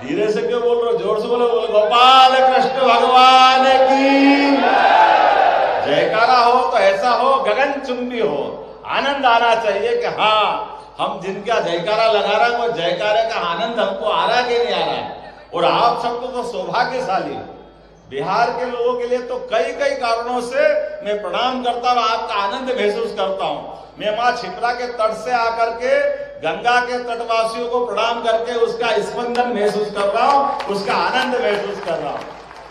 धीरे से क्यों बोल रहे हो, जोर से बोलो। गोपाल कृष्ण भगवान की जयकारा हो तो ऐसा हो गगनचुंबी हो, आनंद आना चाहिए कि हाँ हम जिनका जयकारा लगा रहे हैं वो जयकारे का आनंद हमको आ रहा है कि नहीं आ रहा है। और आप सबको तो सौभाग्यशाली, बिहार के लोगों के लिए तो कई कई कारणों से मैं प्रणाम करता हूँ, आपका आनंद महसूस करता हूँ। मैं माँ क्षिप्रा के तट से आकर के गंगा के तटवासियों को प्रणाम करके उसका स्पंदन महसूस कर रहा हूँ, उसका आनंद महसूस कर रहा हूँ।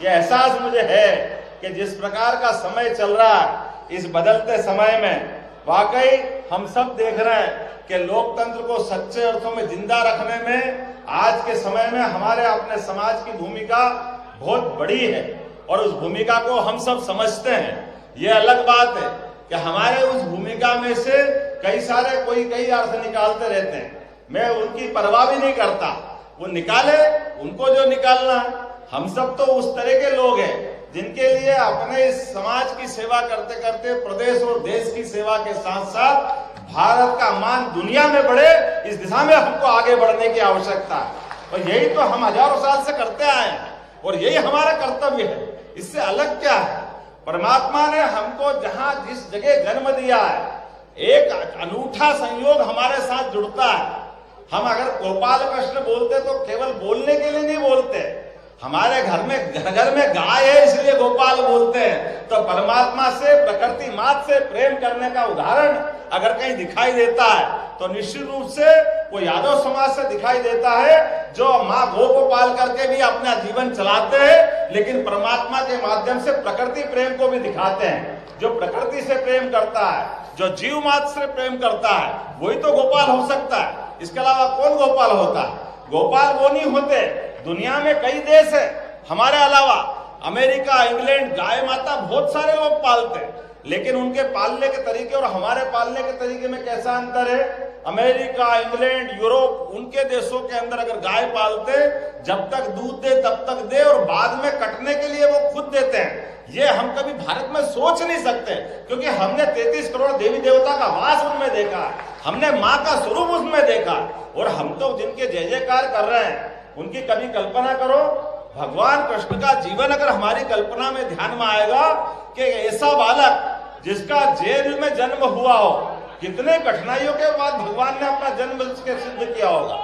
ये एहसास मुझे है कि जिस प्रकार का समय चल रहा है इस बदलते समय में, वाकई हम सब देख रहे हैं कि लोकतंत्र को सच्चे अर्थों में जिंदा रखने में आज के समय में हमारे अपने समाज की भूमिका बहुत बड़ी है और उस भूमिका को हम सब समझते हैं। ये अलग बात है कि हमारे उस भूमिका में से कई सारे कोई कई अर्थ निकालते रहते हैं, मैं उनकी परवाह भी नहीं करता, वो निकाले, उनको जो निकालना। हम सब तो उस तरह के लोग हैं जिनके लिए अपने इस समाज की सेवा करते करते प्रदेश और देश की सेवा के साथ साथ भारत का मान दुनिया में बढ़े, इस दिशा में हमको आगे बढ़ने की आवश्यकता है। और यही तो हम हजारों साल से करते आए हैं और यही हमारा कर्तव्य है। इससे अलग क्या है? परमात्मा ने हमको जहां जिस जगह जन्म दिया है, एक अनूठा संयोग हमारे साथ जुड़ता है। हम अगर गोपाल कृष्ण बोलते तो केवल बोलने के लिए नहीं बोलते, हमारे घर में गाय है इसलिए गोपाल बोलते हैं। तो परमात्मा से, प्रकृति मात से प्रेम करने का उदाहरण अगर कहीं दिखाई देता है तो निश्चित रूप से वो यादव समाज से दिखाई देता है, जो माँ गौ को पाल करके भी अपना जीवन चलाते हैं, लेकिन परमात्मा के माध्यम से प्रकृति प्रेम को भी दिखाते हैं। जो प्रकृति से प्रेम करता है, जो जीव मात्र से प्रेम करता है, वही तो गोपाल हो सकता है। इसके अलावा कौन गोपाल होता है? गोपाल वो नहीं होते। दुनिया में कई देश है हमारे अलावा, अमेरिका, इंग्लैंड, गाय माता बहुत सारे लोग पालते हैं, लेकिन उनके पालने के तरीके और हमारे पालने के तरीके में कैसा अंतर है? अमेरिका, इंग्लैंड, यूरोप, उनके देशों के अंदर अगर गाय पालते, जब तक दूध दे तब तक दे और बाद में कटने के लिए वो खुद देते हैं। ये हम कभी भारत में सोच नहीं सकते, क्योंकि हमने 33 करोड़ देवी देवता का वास उनमें देखा, हमने माँ का स्वरूप उसमें देखा। और हम तो जिनके जय जयकार कर रहे हैं उनकी कभी कल्पना करो, भगवान कृष्ण का जीवन अगर हमारी कल्पना में ध्यान में आएगा कि ऐसा बालक जिसका जेल में जन्म हुआ हो, कितने कठिनाइयों के बाद भगवान ने अपना जन्म सिद्ध किया होगा।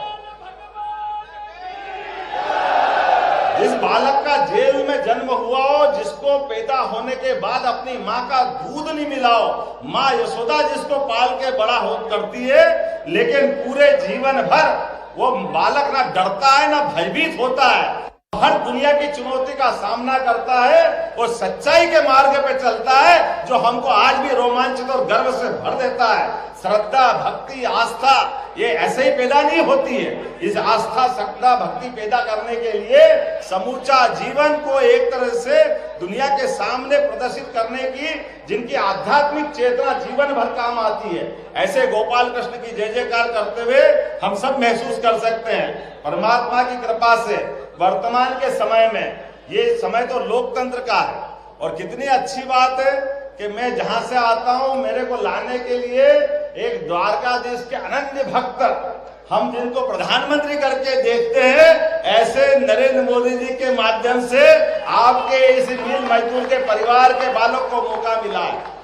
जिस बालक का जेल में जन्म हुआ हो, जिसको पैदा होने के बाद अपनी माँ का दूध नहीं मिला हो, माँ यशोदा जिसको पाल के बड़ा हो करती है, लेकिन पूरे जीवन भर वो बालक ना डरता है ना भयभीत होता है, हर दुनिया की चुनौती का सामना करता है और सच्चाई के मार्ग पे चलता है, जो हमको आज भी रोमांचित और गर्व से भर देता है। श्रद्धा, भक्ति, आस्था ये ऐसे ही पैदा नहीं होती है। इस आस्था, श्रद्धा, भक्ति पैदा करने के लिए समूचा जीवन को एक तरह से दुनिया के सामने प्रदर्शित करने की, जिनकी आध्यात्मिक चेतना जीवन भर काम आती है, ऐसे गोपाल कृष्ण की जय जयकार करते हुए हम सब महसूस कर सकते हैं। परमात्मा की कृपा से वर्तमान के समय में, ये समय तो लोकतंत्र का है और कितनी अच्छी बात है कि मैं जहां से आता हूं, मेरे को लाने के लिए एक द्वारकाधीश के अनन्य भक्त, हम जिनको प्रधानमंत्री करके देखते हैं, ऐसे नरेंद्र मोदी जी के माध्यम से आपके इस मिल मजदूर के परिवार के बालों को मौका मिला है।